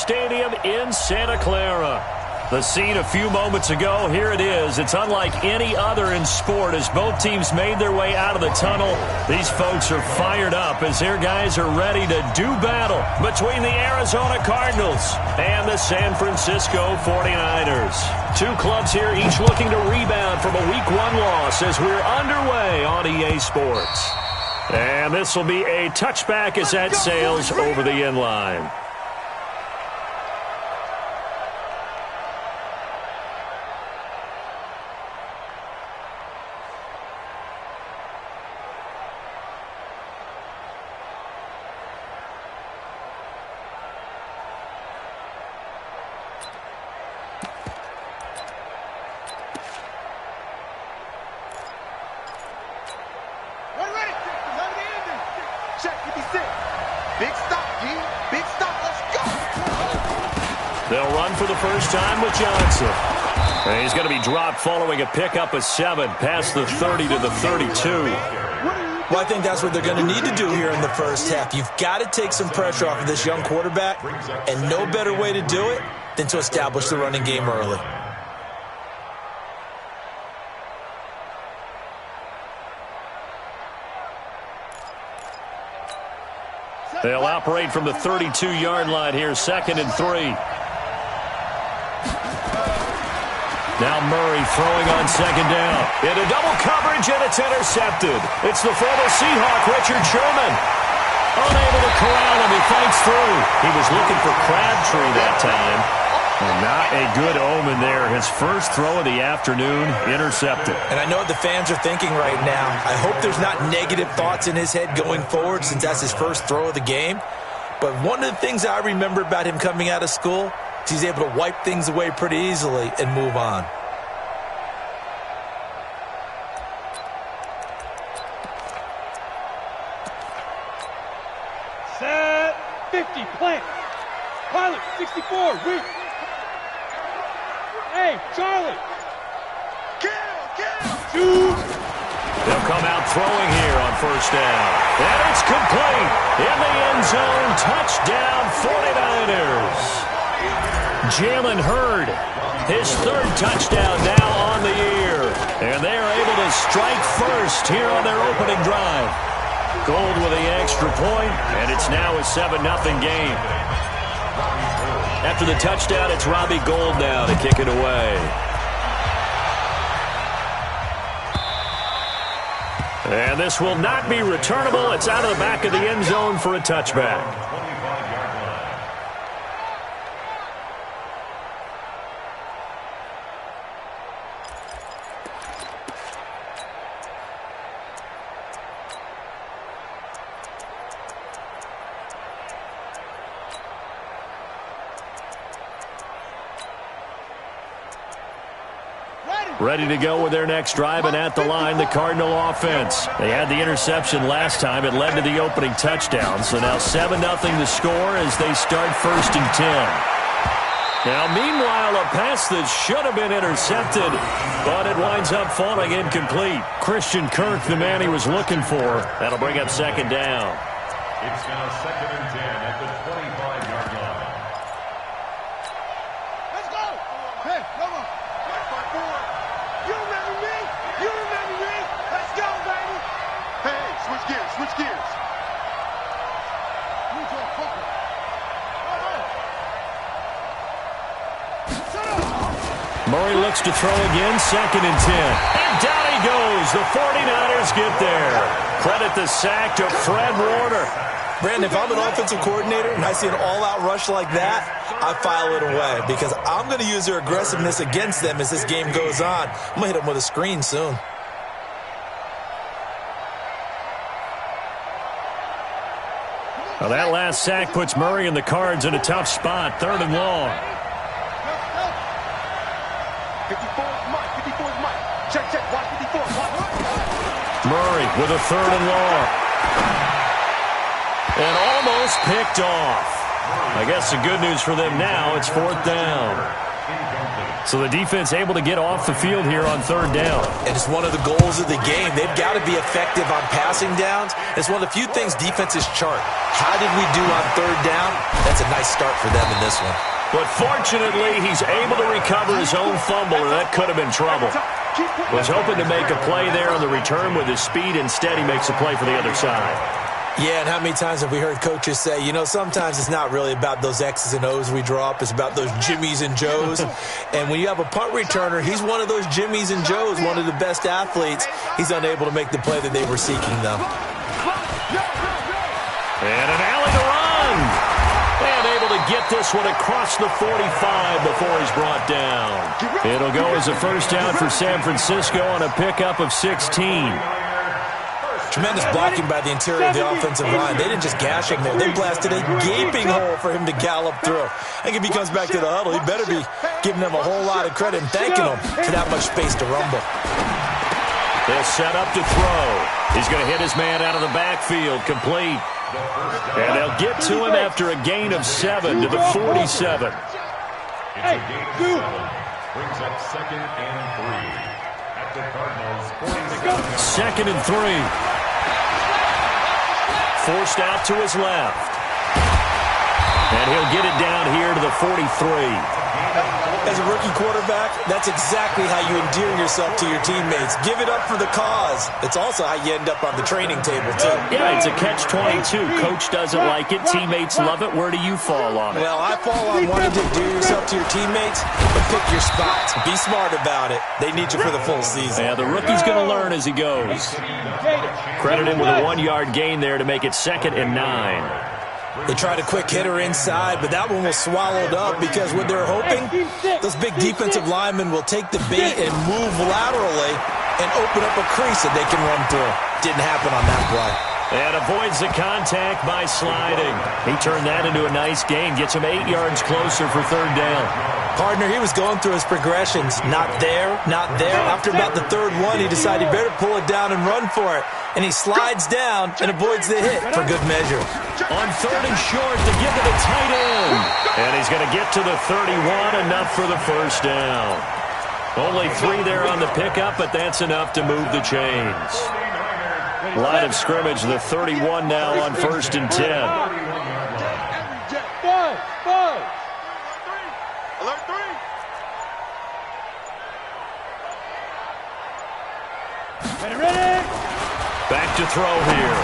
Stadium in Santa Clara. The scene a few moments ago, here it is. It's unlike any other in sport as both teams made their way out of the tunnel. These folks are fired up as their guys are ready to do battle between the Arizona Cardinals and the San Francisco 49ers. Two clubs here, each looking to rebound from a Week 1 loss as we're underway on EA Sports. And this will be a touchback as that sails over the end line. They'll run for the first time with Johnson. And he's going to be dropped following a pickup of 7 past the 30 to the 32. Well, I think that's what they're going to need to do here in the first half. You've got to take some pressure off of this young quarterback, and no better way to do it than to establish the running game early. They'll operate from the 32-yard line here, 2nd and 3. Now Murray throwing on 2nd down. Into double coverage, and it's intercepted. It's the former Seahawk, Richard Sherman. Unable to corral him. He fights through. He was looking for Crabtree that time. And not a good omen there. His first throw of the afternoon, intercepted. And I know what the fans are thinking right now. I hope there's not negative thoughts in his head going forward since that's his first throw of the game. But one of the things I remember about him coming out of school, he's able to wipe things away pretty easily and move on. Set 50, plant. Pilot 64, reach. Hey, Charlie. Shoot. They'll come out throwing here on first down. And it's complete. In the end zone, touchdown 49ers. Jalen Hurd, his 3rd touchdown now on the year. And they are able to strike first here on their opening drive. Gold with the extra point, and it's now a 7-0 game. After the touchdown, it's Robbie Gould now to kick it away. And this will not be returnable. It's out of the back of the end zone for a touchback. Ready to go with their next drive, and at the line, the Cardinal offense. They had the interception last time. It led to the opening touchdown. So now 7-0 to score as they start 1st and 10. Now, meanwhile, a pass that should have been intercepted, but it winds up falling incomplete. Christian Kirk, the man he was looking for. That'll bring up 2nd down. It's now 2nd and 10 at the 25-yard line. Let's go. Hey, come on. You remember me? You remember me? Let's go, baby. Hey, switch gears, switch gears. Murray looks to throw again, 2nd and 10. And down he goes. The 49ers get there. Credit the sack to Fred Warner. Brandon, if I'm an offensive coordinator and I see an all-out rush like that, I file it away because I'm going to use their aggressiveness against them as this game goes on. I'm going to hit them with a screen soon. Well, that last sack puts Murray and the Cards in a tough spot, 3rd and long. 54 is Mike, 54 is Mike. Check, check, watch 54, watch. Murray with a 3rd and long. And almost picked off. I guess the good news for them now, it's 4th down. So the defense able to get off the field here on third down. And it's one of the goals of the game. They've got to be effective on passing downs. It's one of the few things defenses chart. How did we do on third down? That's a nice start for them in this one. But fortunately, he's able to recover his own fumble, and that could have been trouble. Was hoping to make a play there on the return with his speed. Instead, he makes a play for the other side. Yeah, and how many times have we heard coaches say, you know, sometimes it's not really about those X's and O's we draw up. It's about those Jimmies and Joes. And when you have a punt returner, he's one of those Jimmies and Joes, one of the best athletes. He's unable to make the play that they were seeking, though. And an alley to run. And able to get this one across the 45 before he's brought down. It'll go as a first down for San Francisco on a pickup of 16. Tremendous blocking by the interior of the offensive line. They didn't just gash him there. They blasted a gaping hole for him to gallop through. I think if he comes back to the huddle, he better be giving them a whole lot of credit and thanking them for that much space to rumble. They'll set up to throw. He's going to hit his man out of the backfield, complete. And they'll get to him after a gain of 7 to the 47. Hey, brings up 2nd and 3 at the Cardinals' 47. 2nd and 3. Forced out to his left. And he'll get it down here to the 43. As a rookie quarterback, that's exactly how you endear yourself to your teammates. Give it up for the cause. It's also how you end up on the training table, too. Yeah, it's a catch-22. Coach doesn't like it. Teammates love it. Where do you fall on it? Well, I fall on wanting to endear yourself to your teammates, but pick your spots. Be smart about it. They need you for the full season. Yeah, the rookie's going to learn as he goes. Credit him with a 1-yard gain there to make it 2nd and 9. They tried a quick hitter inside, but that one was swallowed up because what they're hoping, those big defensive linemen will take the bait and move laterally and open up a crease that they can run through. Didn't happen on that play. And avoids the contact by sliding. He turned that into a nice gain. Gets him 8 yards closer for third down. Partner, he was going through his progressions. Not there, not there. After about the third one, he decided he better pull it down and run for it. And he slides down and avoids the hit for good measure. On 3rd and short to give to the tight end. And he's going to get to the 31, enough for the first down. Only 3 there on the pickup, but that's enough to move the chains. Line of scrimmage, the 31 now on 1st and 10. Alert 3. Ready. Back to throw here.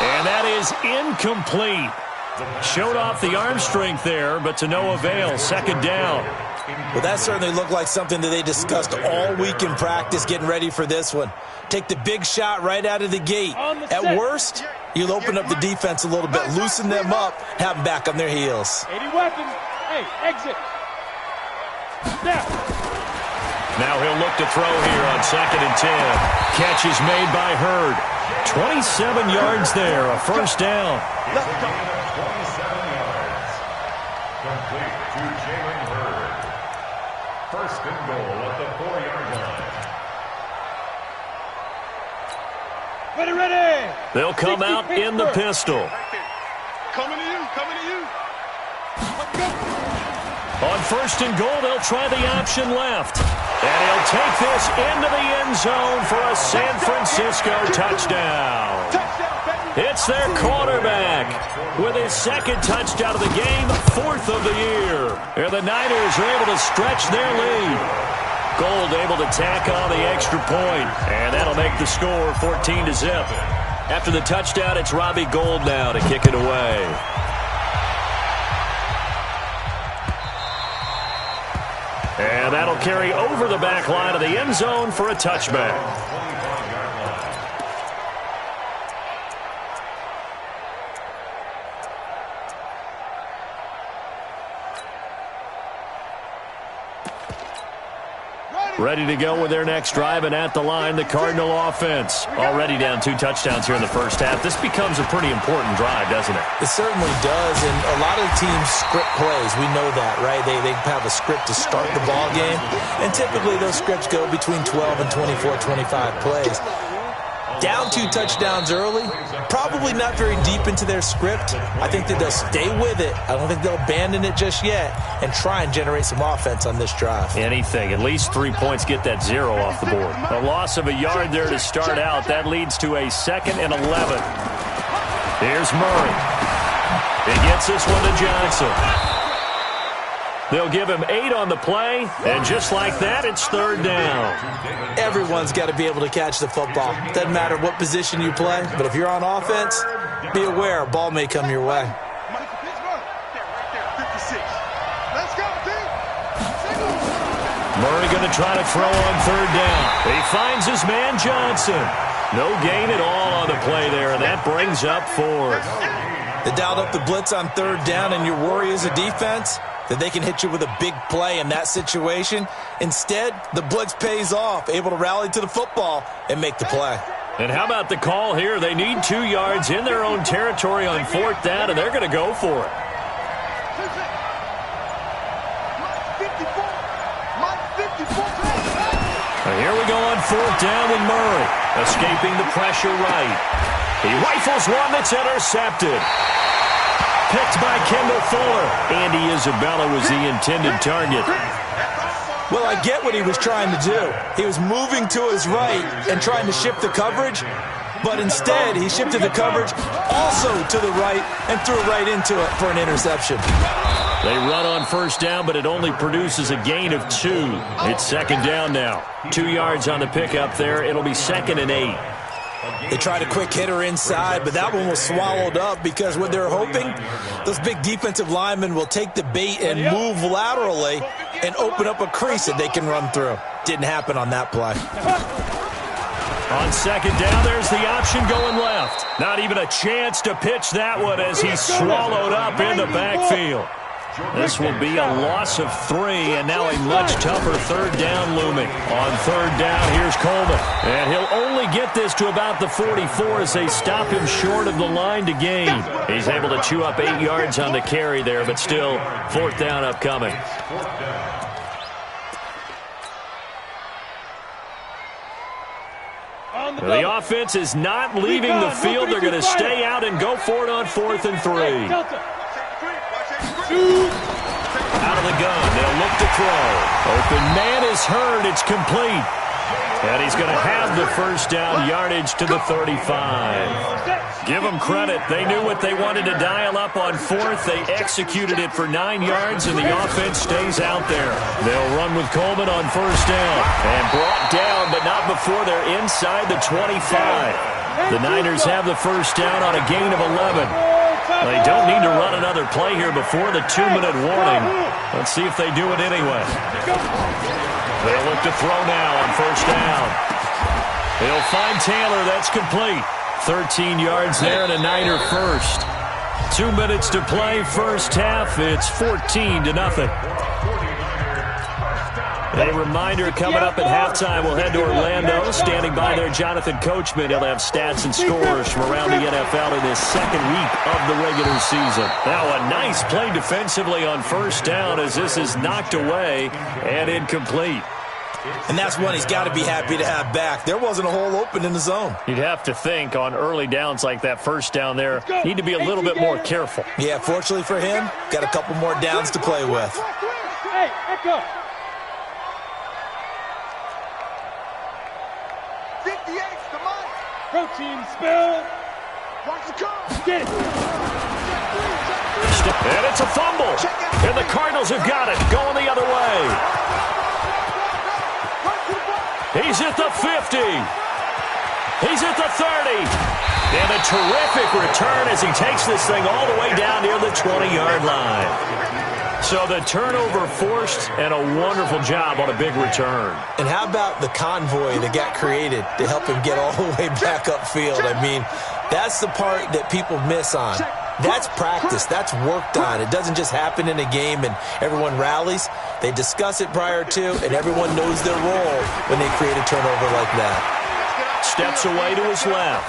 And that is incomplete. Showed off the arm strength there, but to no avail. 2nd down. Well, that certainly looked like something that they discussed all week in practice getting ready for this one. Take the big shot right out of the gate. At worst, you'll open up the defense a little bit, loosen them up, have them back on their heels. 80 weapons. Hey, exit. Now he'll look to throw here on 2nd and 10. Catch is made by Hurd. 27 yards there, a first down. 27 yards. Complete to Jalen Hurd. 1st and goal at the 4-yard line. Ready. They'll come out in the pistol. Coming to you, coming to you. On 1st and goal, they'll try the option left. And he'll take this into the end zone for a San Francisco touchdown. It's their quarterback with his 2nd touchdown of the game, 4th of the year. And the Niners are able to stretch their lead. Gold able to tack on the extra point, and that'll make the score 14-0. After the touchdown, it's Robbie Gould now to kick it away. And that'll carry over the back line of the end zone for a touchback. Ready to go with their next drive, and at the line, the Cardinal offense. Already down 2 touchdowns here in the first half. This becomes a pretty important drive, doesn't it? It certainly does, and a lot of teams script plays. We know that, right? They have a script to start the ball game, and typically those scripts go between 12 and 24, 25 plays. Down 2 touchdowns early, probably not very deep into their script. I think that they'll stay with it. I don't think they'll abandon it just yet and try and generate some offense on this drive. Anything. At least 3 points, get that 0 off the board. A loss of a yard there to start out. That leads to a 2nd and 11. Here's Murray. He gets this one to Johnson. They'll give him 8 on the play, and just like that, it's 3rd down. Everyone's got to be able to catch the football. Doesn't matter what position you play, but if you're on offense, be aware a ball may come your way. Murray going to try to throw on 3rd down. He finds his man Johnson. No gain at all on the play there, and that brings up 4th. They dialed up the blitz on 3rd down, and your worry as a defense that they can hit you with a big play in that situation. Instead, the blitz pays off, able to rally to the football and make the play. And how about the call here? They need 2 yards in their own territory on 4th down, and they're going to go for it. Here we go on 4th down with Murray, escaping the pressure right. He rifles one that's intercepted. Picked by Kendall Fuller. Andy Isabella was the intended target. Well, I get what he was trying to do. He was moving to his right and trying to shift the coverage, but instead he shifted the coverage also to the right and threw right into it for an interception. They run on 1st down, but it only produces a gain of 2. It's 2nd down now. 2 yards on the pickup there. It'll be 2nd and 8. They tried a quick hitter inside, but that one was swallowed up because what they're hoping, those big defensive linemen will take the bait and move laterally and open up a crease that they can run through. Didn't happen on that play. On 2nd down, there's the option going left. Not even a chance to pitch that one as he's swallowed up in the backfield. This will be a loss of 3, and now a much tougher 3rd down looming. On 3rd down, here's Coleman. And he'll only get this to about the 44 as they stop him short of the line to gain. He's able to chew up 8 yards on the carry there, but still 4th down upcoming. The offense is not leaving the field. They're going to stay out and go for it on 4th and 3. Out of the gun, they'll look to throw. Open man is heard, it's complete. And he's going to have the 1st down yardage to the 35. Give them credit. They knew what they wanted to dial up on 4th. They executed it for 9 yards, and the offense stays out there. They'll run with Coleman on 1st down. And brought down, but not before they're inside the 25. The Niners have the 1st down on a gain of 11. They don't need to run another play here before the 2-minute warning. Let's see if they do it anyway. They'll look to throw now on 1st down. He'll find Taylor. That's complete. 13 yards there and a Niner first. 2 minutes to play, 1st half. It's 14-0. A reminder coming up at halftime, we'll head to Orlando. Standing by there, Jonathan Coachman. He'll have stats and scores from around the NFL in his 2nd week of the regular season. Now a nice play defensively on 1st down as this is knocked away and incomplete. And that's one he's got to be happy to have back. There wasn't a hole open in the zone. You'd have to think on early downs like that 1st down there, need to be a little bit more careful. Yeah, fortunately for him, got a couple more downs to play with. Hey, back up. 58's the mic. Protein spill. Watch the cone. Get it. And it's a fumble. And the Cardinals have got it. Going the other way. He's at the 50. He's at the 30. And a terrific return as he takes this thing all the way down near the 20-yard line. So the turnover forced and a wonderful job on a big return. And how about the convoy that got created to help him get all the way back upfield? I mean, that's the part that people miss on. That's practice. That's worked on. It doesn't just happen in a game and everyone rallies. They discuss it prior to, and everyone knows their role when they create a turnover like that. Steps away to his left.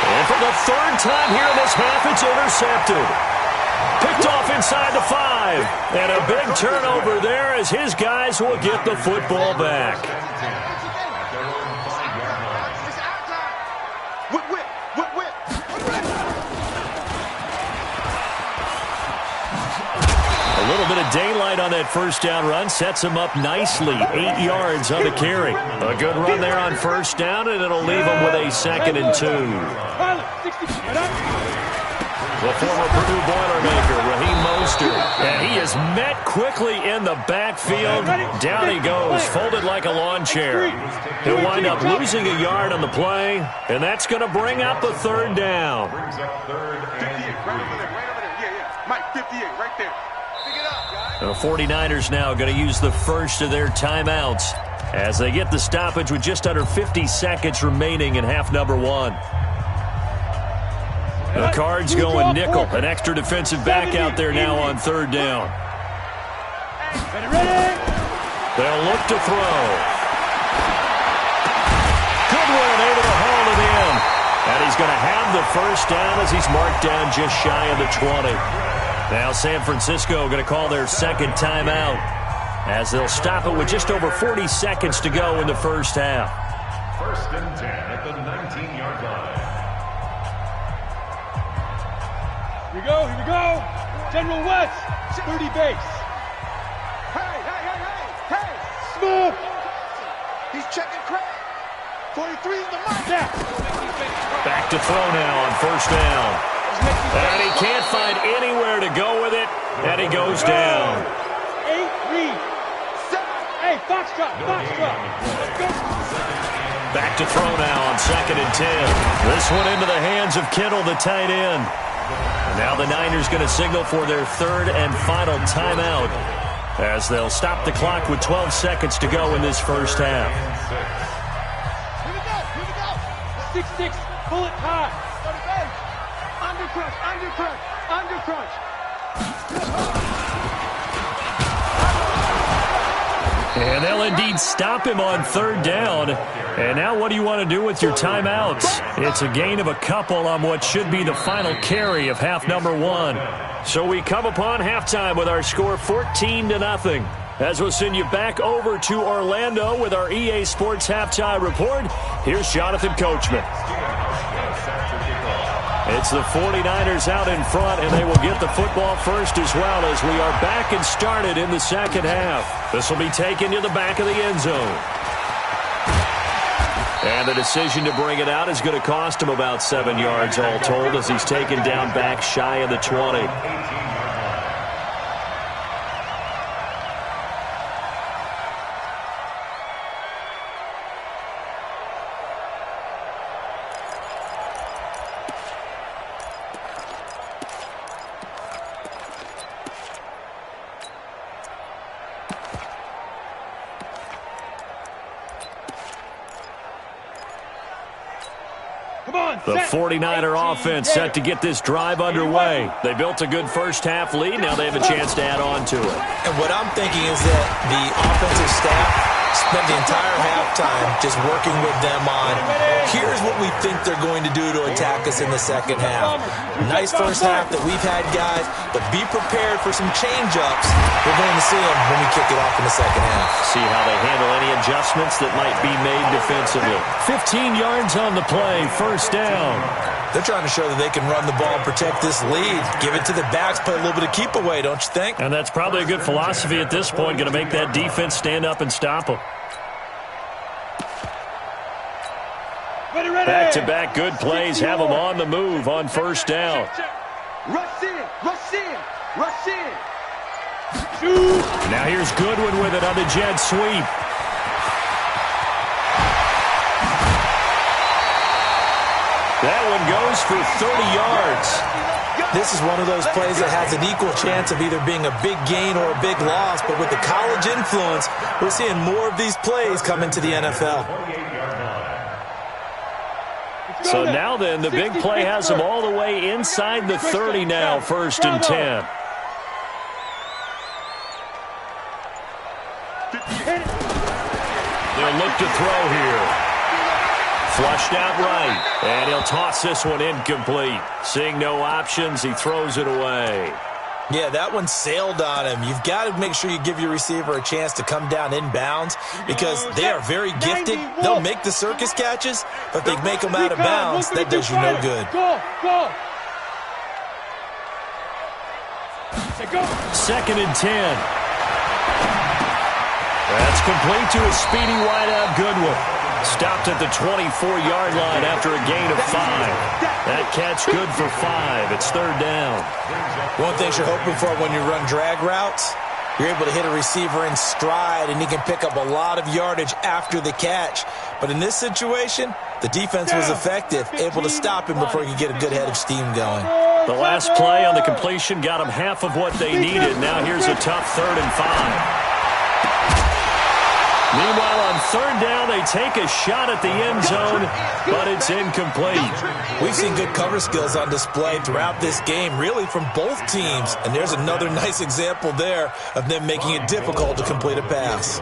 And for the 3rd time here in this half, it's intercepted. Picked off inside the 5. And a big turnover there as his guys will get the football back. It's our time. Whip, whip, whip, whip. A little bit of daylight on that first down run sets him up nicely. 8 yards on the carry. A good run there on first down, and it'll leave him with a 2nd and 2. The former Purdue Boilermaker, Raheem Mostert. And he is met quickly in the backfield. Down he goes, folded like a lawn chair. He'll wind up losing a yard on the play, and that's going to bring up a 3rd down. 58, right over there. Yeah. Mike, 58, right there. Pick it up, guys. The 49ers now going to use the first of their timeouts as they get the stoppage with just under 50 seconds remaining in half number 1. The Cards going nickel. An extra defensive back out there now on 3rd down. They'll look to throw. Goodwin able to haul it in. And he's going to have the first down as he's marked down just shy of the 20. Now San Francisco going to call their 2nd timeout as they'll stop it with just over 40 seconds to go in the first half. 1st and 10 at the 19-yard line. Here we go. General West, 30 base. Hey. Smooth. He's checking Craig. 43 is the mark. Back to throw now on first down. And he can't find anywhere to go with it. And he goes down. 8, read. 7. Hey, Foxtrot. Back to throw now on 2nd and 10. This one into the hands of Kittle, the tight end. Now the Niners going to signal for their 3rd and final timeout as they'll stop the clock with 12 seconds to go in this first half. Here we go. 6-6, pull it high. Undercrunch. And they'll indeed stop him on 3rd down. And now what do you want to do with your timeouts? It's a gain of a couple on what should be the final carry of half number 1. So we come upon halftime with our score 14-0. As we'll send you back over to Orlando with our EA Sports Halftime Report, here's Jonathan Coachman. It's the 49ers out in front, and they will get the football first as well as we are back and started in the second half. This will be taken to the back of the end zone. And the decision to bring it out is going to cost him about 7 yards all told as he's taken down back shy of the 20. The 49er offense set to get this drive underway. They built a good first half lead. Now they have a chance to add on to it. And what I'm thinking is that the offensive staff spent the entire halftime just working with them on, here's what we think they're going to do to attack us in the second half. Nice first half that we've had, guys, but be prepared for some change-ups. We're going to see them when we kick it off in the second half. See how they handle any adjustments that might be made defensively. 15 yards on the play, first down. They're trying to show that they can run the ball and protect this lead. Give it to the backs, play a little bit of keep away, don't you think? And that's probably a good philosophy at this point, going to make that defense stand up and stop them. Back-to-back good plays have them on the move on first down. Rush in. Now here's Goodwin with it on the jet sweep. That one goes for 30 yards. This is one of those plays that has an equal chance of either being a big gain or a big loss, but with the college influence, we're seeing more of these plays come into the NFL. So now then, the big play has them all the way inside the 30 now, 1st and 10. They'll look to throw here. Flushed out right, and he'll toss this one incomplete. Seeing no options, he throws it away. Yeah, that one sailed on him. You've got to make sure you give your receiver a chance to come down inbounds because they are very gifted. They'll make the circus catches, but they make them out of bounds. That does you no good. Second and 10. That's complete to a speedy wideout Goodwin. Stopped at the 24-yard line after a gain of 5. That catch good for 5. It's third down. One thing you're hoping for when you run drag routes, you're able to hit a receiver in stride, and he can pick up a lot of yardage after the catch. But in this situation, the defense was effective, able to stop him before he could get a good head of steam going. The last play on the completion got them half of what they needed. Now here's a tough 3rd and 5. Meanwhile, on third down, they take a shot at the end zone, but it's incomplete. We've seen good cover skills on display throughout this game, really from both teams. And there's another nice example there of them making it difficult to complete a pass.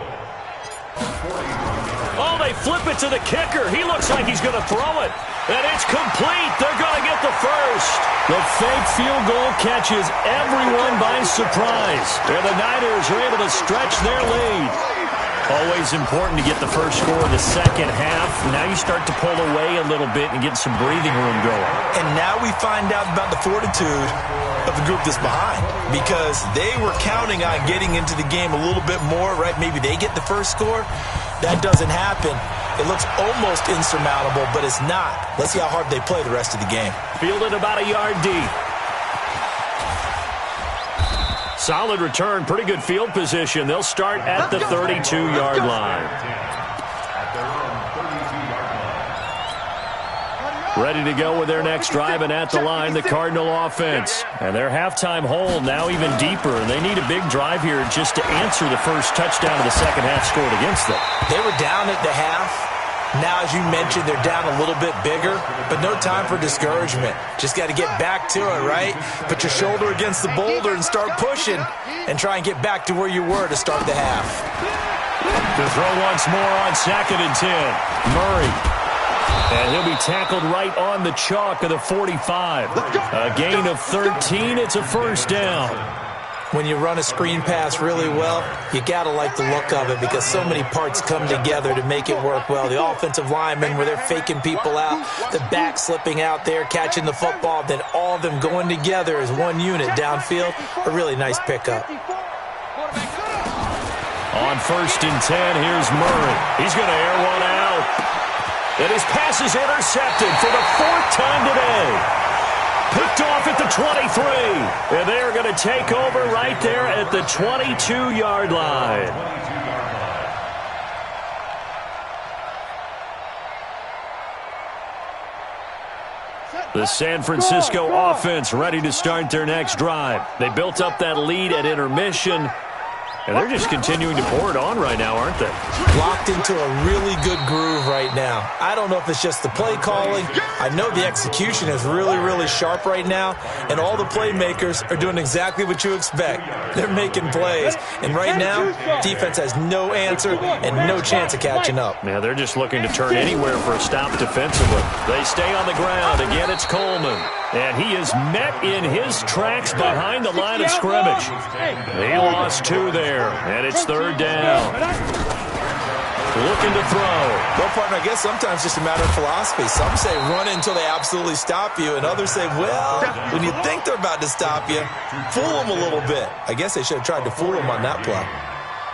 Oh, they flip it to the kicker. He looks like he's going to throw it. And it's complete. They're going to get the first. The fake field goal catches everyone by surprise. And the Niners are able to stretch their lead. Always important to get the first score in the second half. Now you start to pull away a little bit and get some breathing room going. And now we find out about the fortitude of the group that's behind because they were counting on getting into the game a little bit more, right? Maybe they get the first score. That doesn't happen. It looks almost insurmountable, but it's not. Let's see how hard they play the rest of the game. Fielded about a yard deep. Solid return, pretty good field position. They'll start at the 32-yard line. Ready to go with their next drive, and at the line, the Cardinal offense. And their halftime hole now even deeper, and they need a big drive here just to answer the first touchdown of the second half scored against them. They were down at the half. Now, as you mentioned, they're down a little bit bigger, but no time for discouragement. Just got to get back to it, right? Put your shoulder against the boulder and start pushing and try and get back to where you were to start the half. To throw once more on 2nd and 10. Murray. And he'll be tackled right on the chalk of the 45. A gain of 13. It's a first down. When you run a screen pass really well, you got to like the look of it because so many parts come together to make it work well. The offensive linemen where they're faking people out, the back slipping out there, catching the football, then all of them going together as one unit downfield. A really nice pickup. On 1st and 10, here's Murray. He's going to air one out. And his pass is intercepted for the 4th time today. Picked off at the 23. And they're going to take over right there at the 22-yard line. The San Francisco offense ready to start their next drive. They built up that lead at intermission. And they're just continuing to pour it on right now, aren't they? Locked into a really good groove right now. I don't know if it's just the play calling. I know the execution is really, really sharp right now, and all the playmakers are doing exactly what you expect. They're making plays, and right now, defense has no answer and no chance of catching up. Yeah, they're just looking to turn anywhere for a stop defensively. They stay on the ground. Again, it's Coleman. And he is met in his tracks behind the line of scrimmage. He lost 2 there, and it's 3rd down. Looking to throw. Well, partner, I guess sometimes it's just a matter of philosophy. Some say run until they absolutely stop you, and others say, well, when you think they're about to stop you, fool them a little bit. I guess they should have tried to fool them on that play.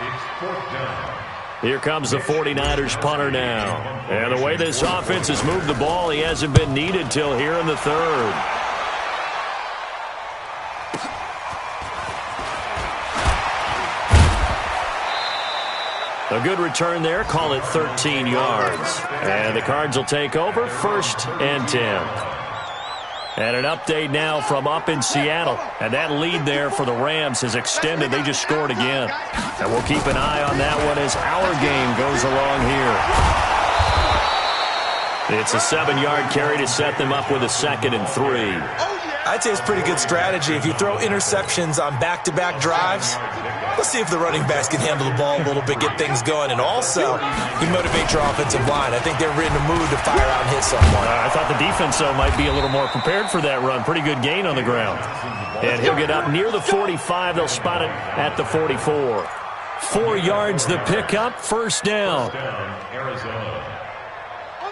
It's 4th down. Here comes the 49ers punter now. And the way this offense has moved the ball, he hasn't been needed till here in the 3rd. A good return there. Call it 13 yards. And the Cards will take over 1st and 10. And an update now from up in Seattle. And that lead there for the Rams has extended. They just scored again. And we'll keep an eye on that one as our game goes along here. It's a 7-yard carry to set them up with a 2nd and 3. I'd say it's pretty good strategy. If you throw interceptions on back-to-back drives, let's see if the running backs can handle the ball a little bit, get things going, and also you motivate your offensive line. I think they're in the mood to fire out and hit someone. I thought the defense, though, might be a little more prepared for that run. Pretty good gain on the ground. And he'll get up near the 45. They'll spot it at the 44. 4 yards the pickup, first down.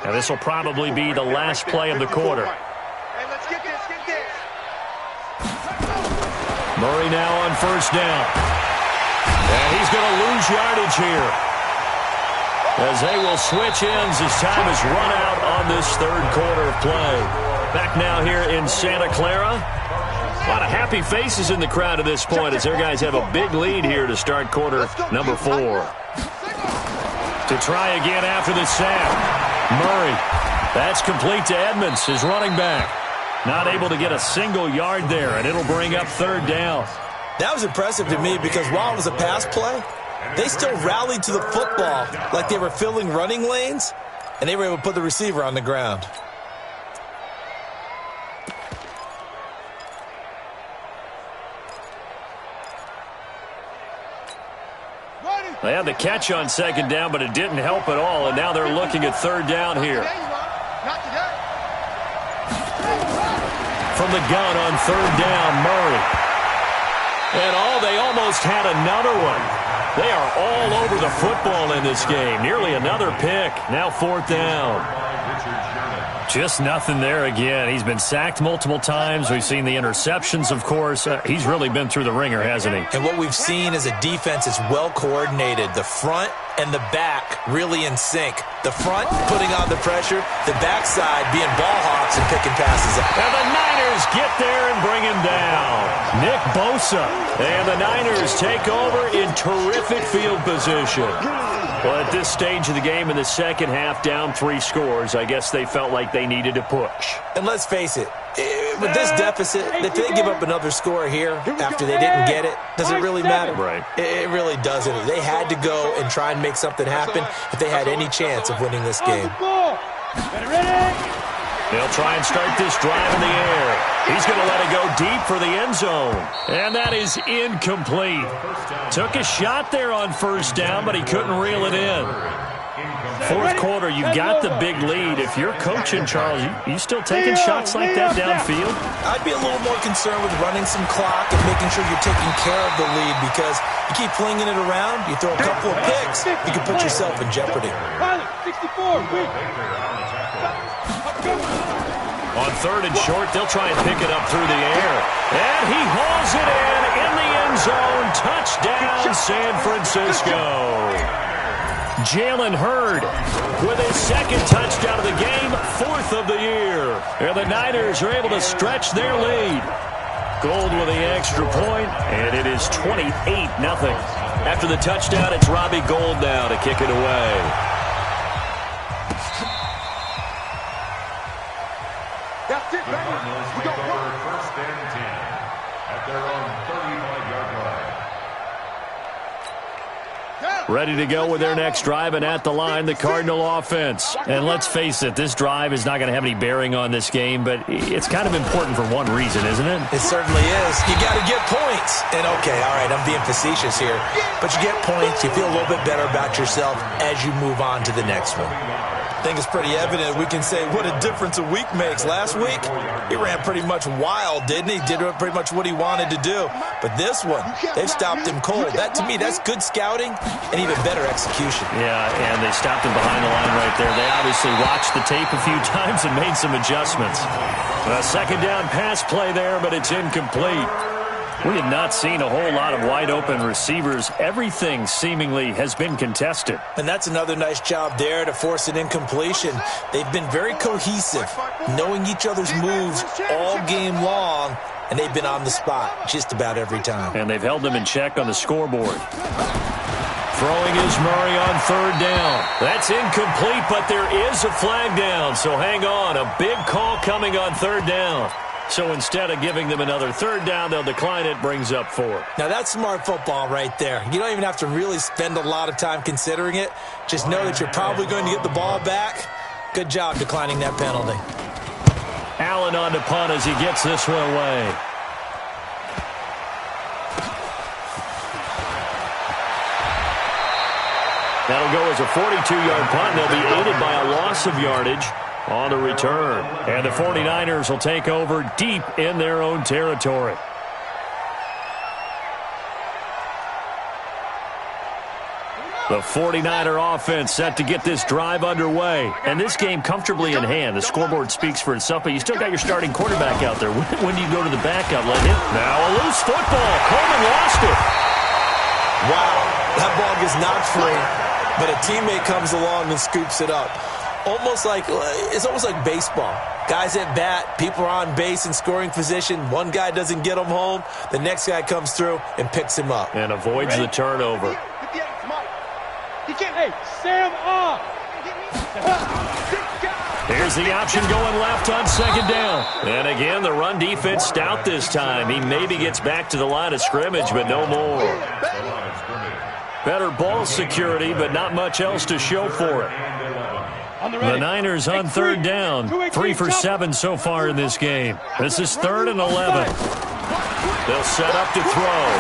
Now this will probably be the last play of the quarter. Murray now on first down. And he's going to lose yardage here, as they will switch ends as time is run out on this third quarter of play. Back now here in Santa Clara. A lot of happy faces in the crowd at this point as their guys have a big lead here to start quarter number 4. To try again after the sack. Murray. That's complete to Edmonds, his running back. Not able to get a single yard there, and it'll bring up third down. That was impressive to me because while it was a pass play, they still rallied to the football like they were filling running lanes, and they were able to put the receiver on the ground. They had the catch on second down, but it didn't help at all, and now they're looking at third down here. From the gun on third down, Murray. And they almost had another one. They are all over the football in this game. Nearly another pick. Now fourth down. Just nothing there again. He's been sacked multiple times. We've seen the interceptions, of course. He's really been through the ringer, hasn't he? And what we've seen is a defense that's well coordinated. The front and the back really in sync. The front putting on the pressure, the backside being ball hawks and picking passes up. And the Niners get there and bring him down. Nick Bosa. And the Niners take over in terrific field position. Well, at this stage of the game in the second half, down 3 scores, I guess they felt like they needed to push. And let's face it, with this deficit, if they give up another score here after they didn't get it, does it really matter? Right. It really doesn't. They had to go and try and make something happen if they had any chance of winning this game. They'll try and start this drive in the air. He's going to let it go deep for the end zone. And that is incomplete. Took a shot there on first down, but he couldn't reel it in. Fourth quarter, you've got the big lead. If you're coaching, Charles, you still taking shots like that downfield? I'd be a little more concerned with running some clock and making sure you're taking care of the lead, because you keep flinging it around, you throw a couple of picks, you can put yourself in jeopardy. On third and short, they'll try and pick it up through the air. And he hauls it in the end zone. Touchdown, San Francisco. Jalen Hurd with his second touchdown of the game, 4th of the year. And the Niners are able to stretch their lead. Gold with the extra point, and it is 28-0. After the touchdown, it's Robbie Gould now to kick it away. That's it, baby. We go first and 10 at their own 35-yard line. Ready to go with their next drive, and at the line, the Cardinal offense. And let's face it, this drive is not going to have any bearing on this game, but it's kind of important for one reason, isn't it? It certainly is. You got to get points. And okay, all right, I'm being facetious here, but you get points, you feel a little bit better about yourself as you move on to the next one. I think it's pretty evident. We can say what a difference a week makes. Last week, he ran pretty much wild, didn't he? Did pretty much what he wanted to do. But this one, they've stopped him cold. That, to me, that's good scouting and even better execution. Yeah, and they stopped him behind the line right there. They obviously watched the tape a few times and made some adjustments. A second down pass play there, but it's incomplete. We have not seen a whole lot of wide-open receivers. Everything seemingly has been contested. And that's another nice job there to force an incompletion. They've been very cohesive, knowing each other's moves all game long, and they've been on the spot just about every time. And they've held them in check on the scoreboard. Throwing is Murray on third down. That's incomplete, but there is a flag down, so hang on. A big call coming on third down. So instead of giving them another third down, they'll decline it, brings up 4. Now that's smart football right there. You don't even have to really spend a lot of time considering it. Just know that you're probably going to get the ball back. Good job declining that penalty. Allen on to punt as he gets this one away. That'll go as a 42-yard punt, and they'll be aided by a loss of yardage on the return. And the 49ers will take over deep in their own territory. The 49er offense set to get this drive underway. And this game comfortably in hand. The scoreboard speaks for itself, but you still got your starting quarterback out there. When do you go to the backup? Let him. Now a loose football. Coleman lost it. Wow, that ball gets knocked free, but a teammate comes along and scoops it up. It's almost like baseball. Guys at bat, people are on base in scoring position. One guy doesn't get him home. The next guy comes through and picks him up. And avoids the turnover. Hey, Sam off. Here's the option going left on second down. And again, the run defense stout this time. He maybe gets back to the line of scrimmage, but no more. Better ball security, but not much else to show for it. The Niners on third down. 3 for 7 so far in this game. This is 3rd and 11. They'll set up to throw.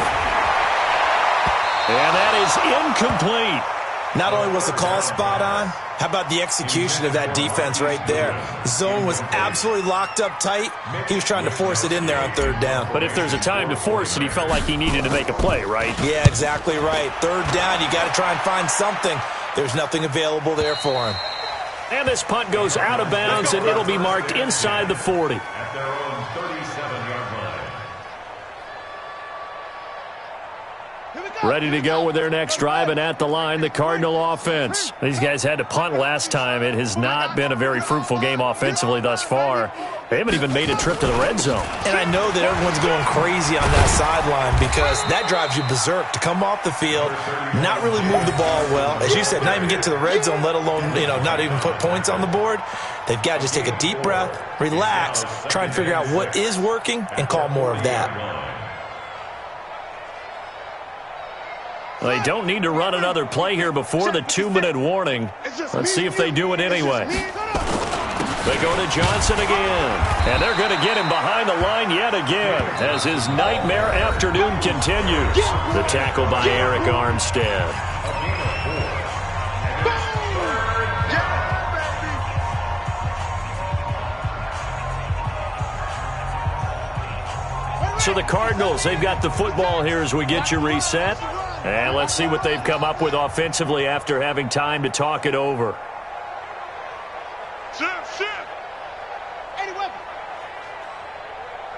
And that is incomplete. Not only was the call spot on, how about the execution of that defense right there? The zone was absolutely locked up tight. He was trying to force it in there on third down. But if there's a time to force it, he felt like he needed to make a play, right? Yeah, exactly right. Third down, you got to try and find something. There's nothing available there for him. And this punt goes out of bounds, and it'll be marked inside the 40. At their own 37-yard line. Ready to go with their next drive, and at the line, the Cardinal offense. These guys had to punt last time. It has not been a very fruitful game offensively thus far. They haven't even made a trip to the red zone. And I know that everyone's going crazy on that sideline because that drives you berserk to come off the field, not really move the ball well. As you said, not even get to the red zone, let alone, not even put points on the board. They've got to just take a deep breath, relax, try and figure out what is working, and call more of that. They don't need to run another play here before the 2-minute warning. Let's see if they do it anyway. They go to Johnson again. And they're going to get him behind the line yet again as his nightmare afternoon continues. The tackle by Eric Armstead. So the Cardinals, they've got the football here as we get you reset. And let's see what they've come up with offensively after having time to talk it over. Shift. Any weapon.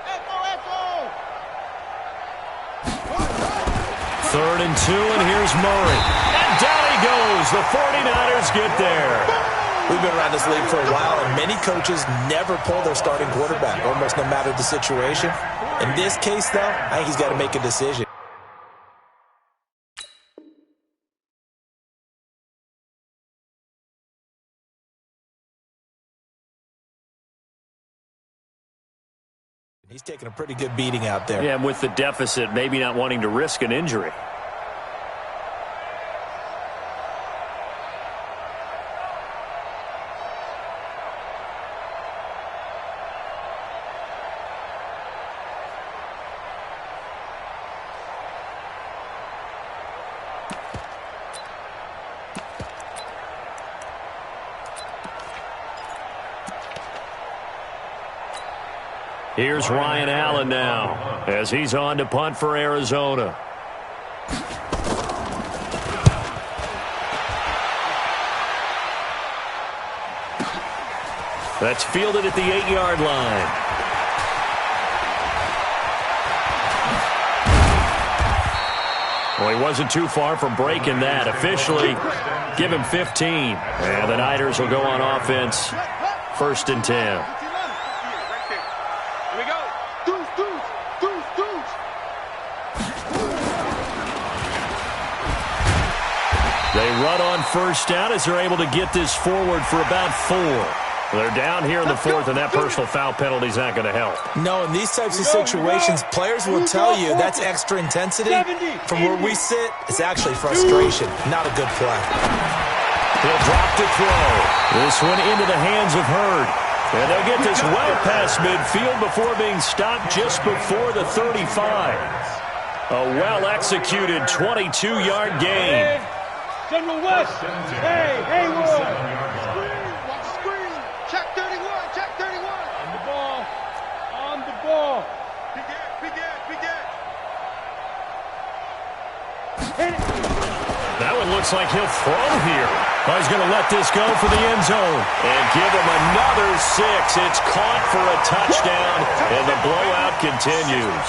Echo. 3rd and 2, and here's Murray. And down he goes. The 49ers get there. We've been around this league for a while, and many coaches never pull their starting quarterback, almost no matter the situation. In this case, though, I think he's got to make a decision. He's taking a pretty good beating out there. Yeah, and with the deficit, maybe not wanting to risk an injury. Here's Ryan Allen now as he's on to punt for Arizona. That's fielded at the 8-yard line. Well, he wasn't too far from breaking that. Officially, give him 15. And the Niners will go on offense. 1st and 10. They run on 1st down as they're able to get this forward for about 4. They're down here in the 4th, and that personal foul penalty is not going to help. No, in these types of situations, players will tell you that's extra intensity. From where we sit, it's actually frustration, not a good play. He'll drop to throw. This one into the hands of Hurd. And they'll get this well past midfield before being stopped just before the 35. A well-executed 22-yard gain. General West. Hey, World. Screen. Check 31. Check 31. On the ball. On the ball. Begin. Hit it. That one looks like he'll throw here. Oh, he's going to let this go for the end zone. And give him another 6. It's caught for a touchdown, and the blowout continues.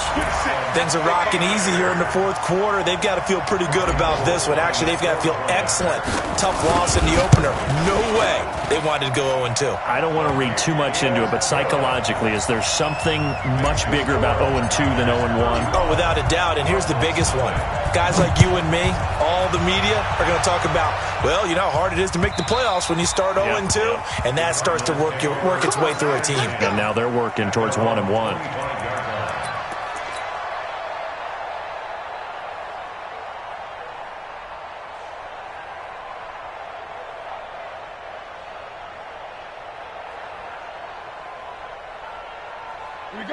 Things are rocking easy here in the fourth quarter. They've got to feel pretty good about this one. Actually, they've got to feel excellent. Tough loss in the opener. No way they wanted to go 0-2. I don't want to read too much into it, but psychologically, is there something much bigger about 0-2 than 0-1? Oh, without a doubt, and here's the biggest one. Guys like you and me, all the media, are going to talk about, well, you know how hard it is to make the playoffs when you start 0-2, and that starts to work its way through a team. And now they're working towards 1-1.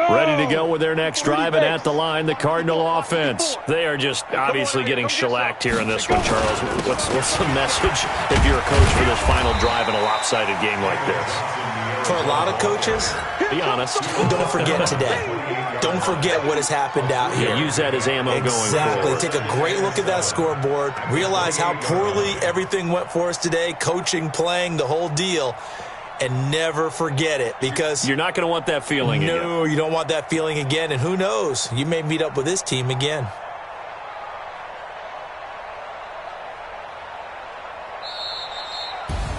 Ready to go with their next drive, and at the line, the Cardinal offense. They are just obviously getting shellacked here in this one, Charles. What's the message if you're a coach for this final drive in a lopsided game like this? For a lot of coaches, be honest. Don't forget today. Don't forget what has happened out here. Yeah, use that as ammo going forward. Exactly. Take a great look at that scoreboard. Realize how poorly everything went for us today. Coaching, playing, the whole deal. And never forget it, because you're not going to want that feeling again. No, you don't want that feeling again. And who knows? You may meet up with this team again.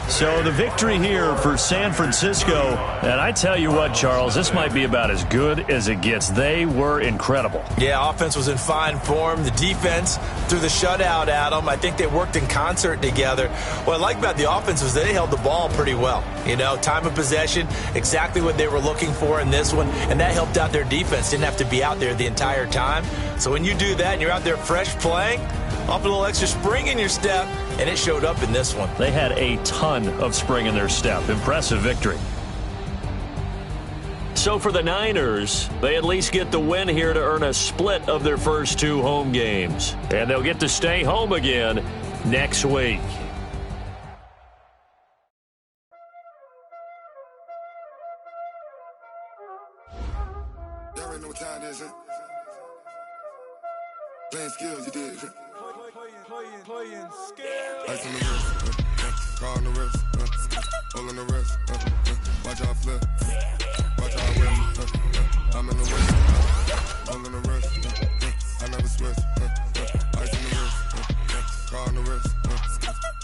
So the victory here for San Francisco, and I tell you what, Charles, this might be about as good as it gets. They were incredible. Yeah, offense was in fine form. The defense threw the shutout at them. I think they worked in concert together. What I like about the offense was they held the ball pretty well. You know, time of possession, exactly what they were looking for in this one, and that helped out their defense. Didn't have to be out there the entire time. So when you do that and you're out there fresh playing, off a little extra spring in your step, and it showed up in this one. They had a ton of spring in their step. Impressive victory. So for the Niners, they at least get the win here to earn a split of their first 2 home games. And they'll get to stay home again next week. Y'all already know what time it is, huh? Playing skills, you did. Playing skills. Ice on the wrist, car on the wrist, hole on the wrist, watch out flip, watch out whip, I'm in the wrist, hole on the wrist, I never switch, ice on the wrist, car on the wrist,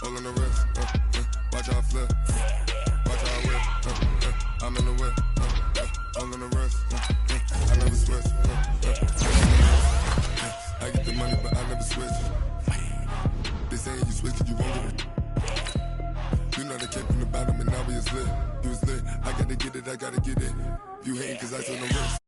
hole on the wrist, watch out flip, watch out whip, I'm in the whip, hole on the wrist, I never switch, I get the money but I never switch. They saying you switch it, you won't get it. You know they came from the bottom and now we is lit. You was lit, I gotta get it, I gotta get it. You hating cause I on the wrist.